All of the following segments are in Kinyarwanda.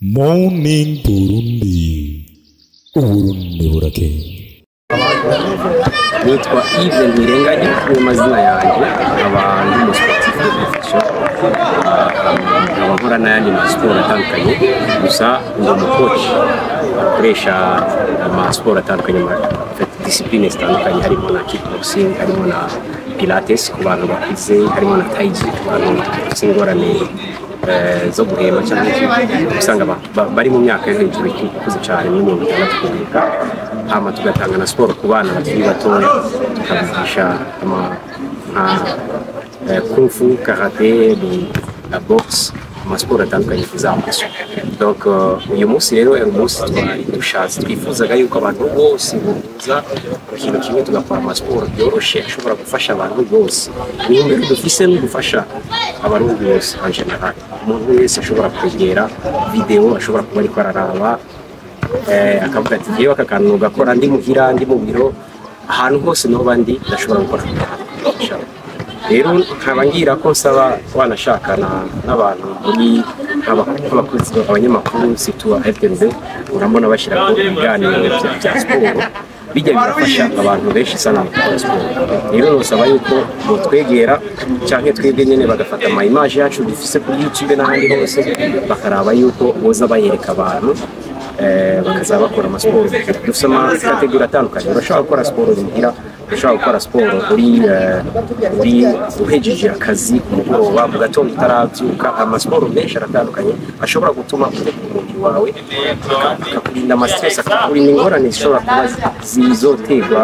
Morning Burundi, Uburundi burake. Nitwa Yves Mirenganya mu mazina yanjye, nkaba ndi umusportif de profession, nkaba nkora n'ayandi masiporo atandukanye, gusa ndi umucoach ukoresha amasiporo atandukanye, discipline zitandukanye, harimo na kickboxing, harimo na pilates ku bantu bakuze, harimo na tai chi ku bantu bafite ingorane zo guhema cyangwa usanga bari mu myaka yo hejuru ikuze cyane mu mirongo itandatu kuvuka. Hama tugatanga na siporo ku bana bakiri batoya, tukabigisha kung fu, karate, la boxe, amasiporo atandukanye kuzamashya. Donc uyu munsi rero umunsi twari dushatse twifuzaga yuko abantu bose buza ikintu kimwe tugakora amasiporo byoroshye ashobora gufasha abantu bose. Niyo dufise no gufasha abarundi bose en general. Umuntu wese ashobora kwegera video, ashobora kuba ariko araraba akavuga ati yewe aka kantu gakora ndi muhira, ndi mu biro, ahantu hose no bandi ndashobora gukora. Rero nkabangira ko nsaba wanashakana n'abantu muri abakuzi abanyamakuru situa FTV, urambona bashyira ko ibiganiro bya siporo bijya birafasha abantu benshi sana gukora siporo. Rero nsaba yuko twegera cyangwa twebwe nyene bagafata ama image yacu dufise kuri YouTube n'ahandi hose, bakaraba yuko boza bayereka abantu bakazaba bakora amasiporo. Dufite amategura atandukanye, urashobora gukora siporo muhira, urashobora gukora siporo uri uhejeje akazi ku mugoroba, mu gatondo utarabyuka. Amasiporo menshi aratandukanye ashobora gutuma umubiri wawe akakurinda amastress, akakurinda ingorane zishobora kuba zizoterwa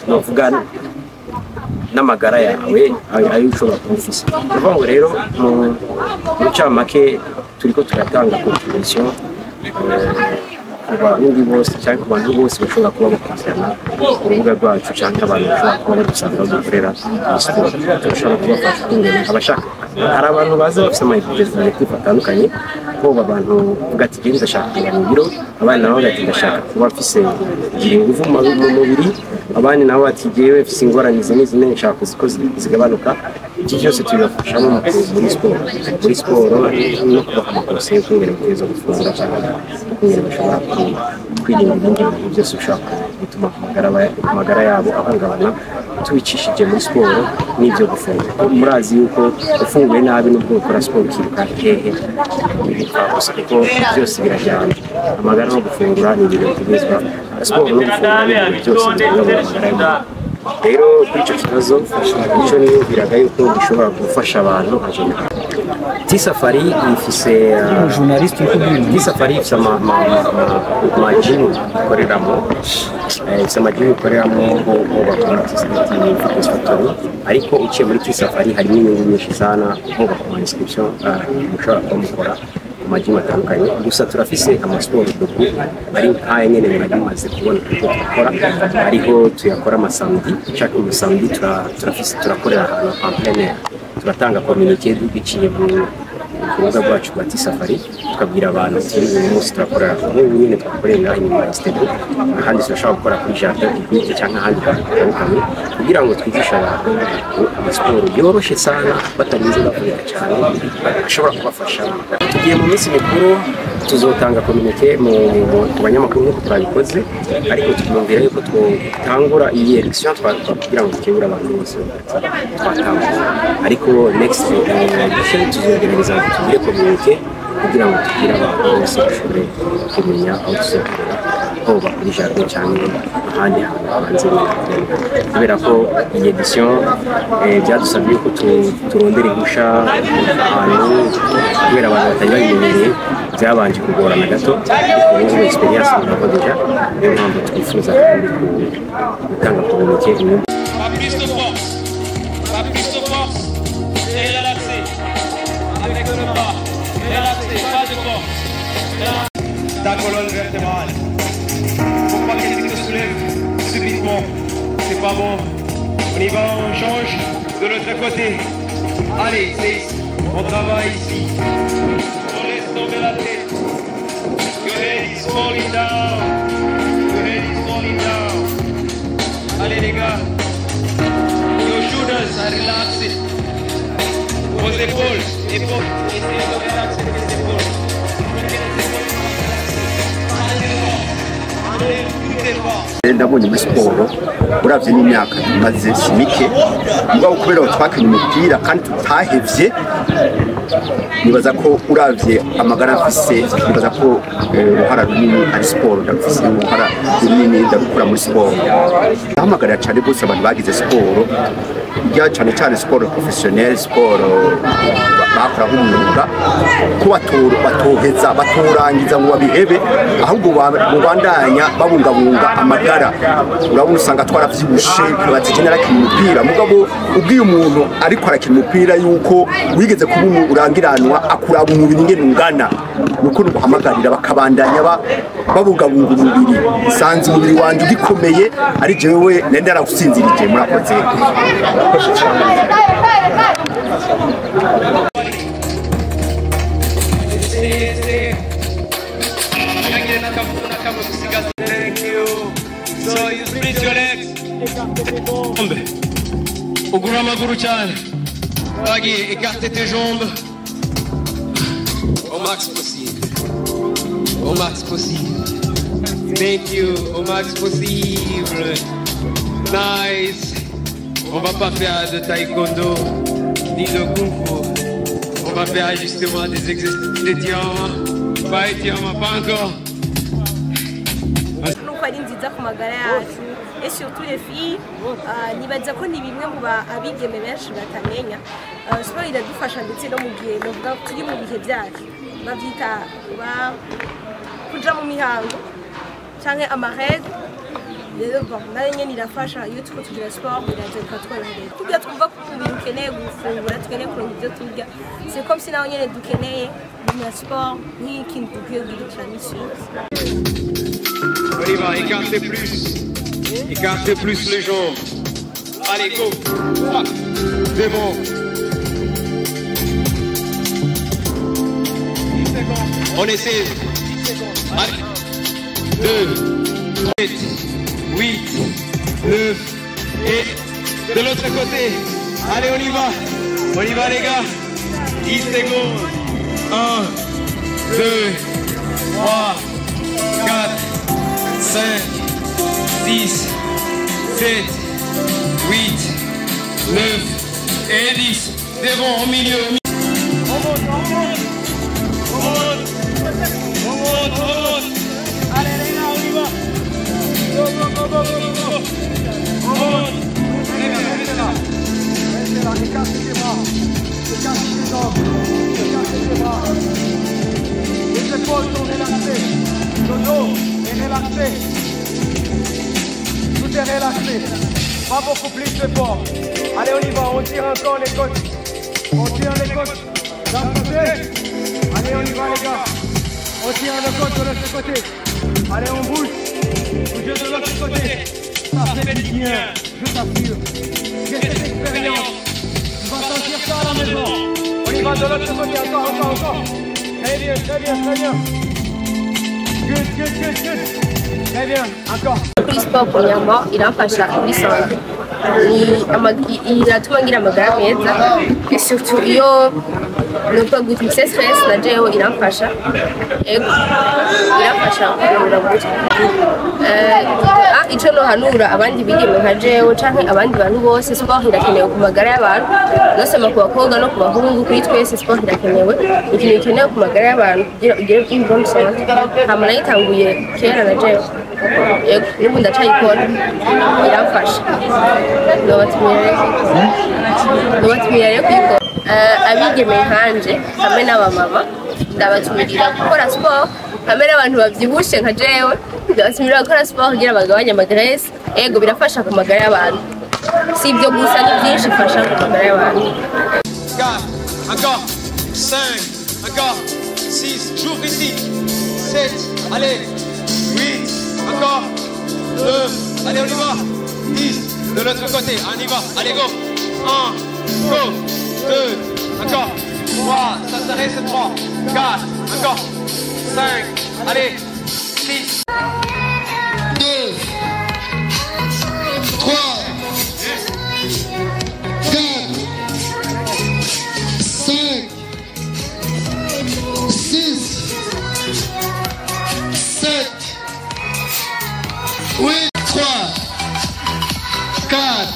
no vuga n'amagara yawe ayo ushobora kubufisa. Kuvuga ngo rero mu cyamake turiko turatanga contribution ku barundi bose cyangwa ku bantu bose bashobora kuba bakurikirana urubuga rwacu, cyangwa abantu bashobora kuba badusanga dukorera siporo. Turashobora kubafasha kungena abashaka. Hari abantu baza bafite amayipojezitive atandukanye, ko abantu uvuga ati genda ndashaka kuba mu biro, abandi nabo bati ndashaka kuba mfise ingufu mu mubiri, abandi nabo bati jewe mfise ingorane zimwe nshaka ko zigabanuka. Iki cyose tubafashamo muri siporo no kubaha amakose yo kungena ibitekerezo gufungura cyangwa kungena bashobora kwirinda ibindi bintu byose bishobora gutuma amagara yabo ahungabana, tubicishije muri siporo n'ibyo gufungura. Murazi yuko ufunguye nabi n'ubwo ukora siporo ukiruka hehe gusa, kuko byose birajyana. Amagara no gufungura ni ibintu bigezwa, siporo no gufungura ni ibintu byose bigezwa amagara y'abantu. Rero kuri icyo kibazo icyo niyo biraga yuko gishobora gufasha abantu agenda. T-Safari ifise journaliste T-Safari ifise amajini ikoreramo, ifise amajini ikoreramo mu bakora fitness factory, ariko uciye muri T-Safari harimo inyungu nyinshi sana nko bakora inscription mushobora kuba mukora amajini atandukanye. Gusa turafise amasiporo duku ari nk'aya nyene mwagimaze kubona ko dukora, ariho tuyakora amasamedi. Chaque samedi turakorera ahantu en plein air, turatanga communiqué biciye mu rubuga rwacu rwa T-Safari, tukabwira abantu ati uyu munsi turakorera nk'ubu nyine twakorera inyuma ya stade, ahandi turashobora gukora kuri jardin publique cyangwa ahandi hatandukanye, kugira ngo twigishe abantu amasiporo yoroshye sana batarinze bavunika cyane, ashobora kubafasha. Tugiye mu minsi mikuru tuzotanga communiqué mu banyamakuru nk'uko twabikoze, ariko twumvira yuko twatangura iyi election kugira ngo tukebure abantu bose twatangura. Ariko next edition tuzogerageza tugire communiqué kugira ngo tugire abantu bose bashobore kumenya aho tuzokorera, aho bakuri jardin cyangwa ahandi hanze. Kubera ko iyi edition byadusabye ko turondera igusha ahantu, kubera abantu batari babimenyereye byabanje kugorana gato, ariko ubu experience ntabwo deja. Niyo mpamvu twifuza kandi gutanga communiqué. La piste de force, c'est relaxé avec relaxé, pas de force. Ta colonne vertébrale. Faut pas qu'elle se soulève subitement. C'est pas bon. On y va, on change de l'autre côté. Allez, c'est ici. On travaille ici. On laisse tomber la tête. Your head is falling down. Your head is falling down. Allez les gars. Your shoulders are relaxed. Vos épaules. Essayez de relaxer les épaules. ndabonye muri siporo uravye n'imyaka maze simike mugabo kubera twakina umupira kandi tutahevye nibaza ko uravye amagara mfise nibaza ko uruhara runini ari siporo ndafise uruhara runini ndabikora muri siporo ndahamagarira cyane bose abantu bagize siporo ijya cyane cyane siporo professionnel siporo bakora nk'umwuga ko batoheza batorangiza ngo babihebe ahubwo babandanya babungabunga amagara urabona usanga twaravyibushe bazikenera akina umupira mugabo ubwiye umuntu ariko arakina umupira yuko wigeze kuba urangiranwa akuraba umubiri ngene ungana nuko nuhamagarira bakabandanya babungabunga umubiri sanze umubiri wanje ugikomeye ari jewe nende aragusinzirije murakoze Thank you. So you split your legs. Ugura amaguru cyane. Bagiye, écarte tes jambes. Au max possible. Au max possible. Thank you. Au max possible. Nice. On va pas faire de taekwondo ni de kung fu. On va faire justement des exercices d'étirement. Pas étirement, pas encore. Nuko ari nziza ku magara yacu et surtout les filles nibaza ko ni bimwe mu abigeme benshi batamenya siporo iradufasha ndetse no mu gihe novuga turi mu bihe byacu bavyita kuja mu mihango canke amarègle rero bon nayo nyene irafasha iyo tuko tugira siporo biraza bikatworohereza tujya twumva ko umubiri ukeneye gufungura tukeneye kuronka ibyo turya c'est comme si naho nyene dukeneye na siporo nk'ikintu dukwiye kugira misi On y va, écartez plus les jambes. Allez, go. C'est bon. On essaie. Allez. 2, 7, 8, 9 et de l'autre côté. Allez, on y va. On y va les gars. 10 secondes. 1, 2, 3, 4, 5, 6, 7, 8, 9 et 10. C'est bon, au milieu. On monte. Allez les gars, on y va. Go. On monte. Restez là. Écartez les bras. Écartez les jambes. Écartez les bras. Les épaules sont relaxées. Le dos est relaxé. Tout est relaxé. Pas beaucoup plus de fort. Allez, on y va. On tire encore les côtes. On tire les côtes d'un côté. Allez, on y va les gars. On tire le côte de l'autre côté. Allez, on bouge. Bougez de l'autre côté. Ça fait du bien, je t'assure. J'ai cette expérience. Tu vas sentir ça à la maison. On y va de l'autre côté. Encore. Très bien. Good. Très bien, encore. Kuri siporo kunyama irafasha ibisanzwe iratuma ngira amagara meza et surtout iyo nuko gutse stress na jewe irafasha kurura gutya ico no hanura abandi bigeme nka jewe canke abandi bantu bose siporo irakenewe ku magara y'abantu nosema ku bakobwa no ku bahungu kuri twese siporo irakenewe ikintu gikenewe ku magara y'abantu kugira ugire imvune santé hama nayitanguye kera na jewe n'ubu ndacayikora irafasha nobatumira rero kuyikora abigeme nkanje hamwe n'abamama ndabatumirira gukora siporo hamwe n'abantu bavyibushe nka jewe ndabatumirira gukora siporo kugira bagabanye amagrese ego birafasha ku magara y'abantu si ibyo gusa ni byinshi bifasha ku magara y'abantu. Encore 5, encore 6, j'ouvre ici. 7, allez. 8, encore. 2, allez, on y va. 10, de l'autre côté, on y va. Allez, go. 1, go. 2, encore. 3, ça s'arrête, c'est 3. 4, encore. 5, allez. 6. 2, 3, 4, 5, 6, 7, 8, 3, 4,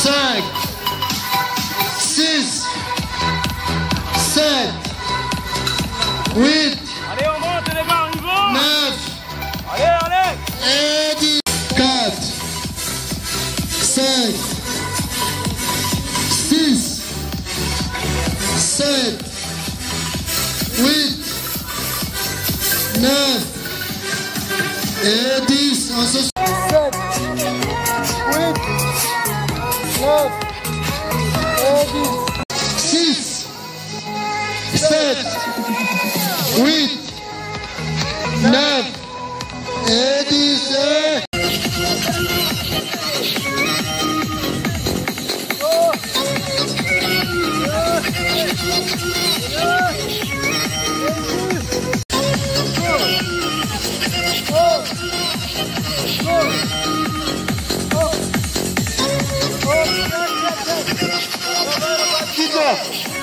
5, 6, 7, 8, Allez, on monte les gars, on y va. 9, Allez, allez. et 10, 4, 5, 6, 7, 8, 9 et 10. On se 7, 8, 9 et 10. 6, 7, 8, 9 et 10.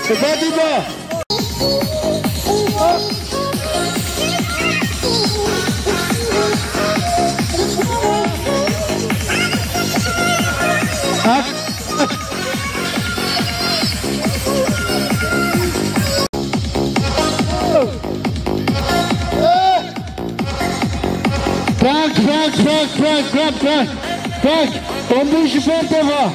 C'est pas du bas. Frank, on bouge pas devant.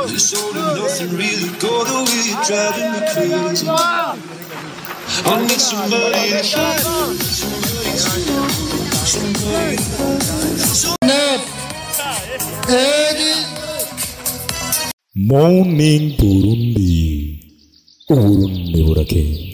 This all and nothing really go the way you're driving me crazy. I need somebody to Morning Burundi, Uburundi burake.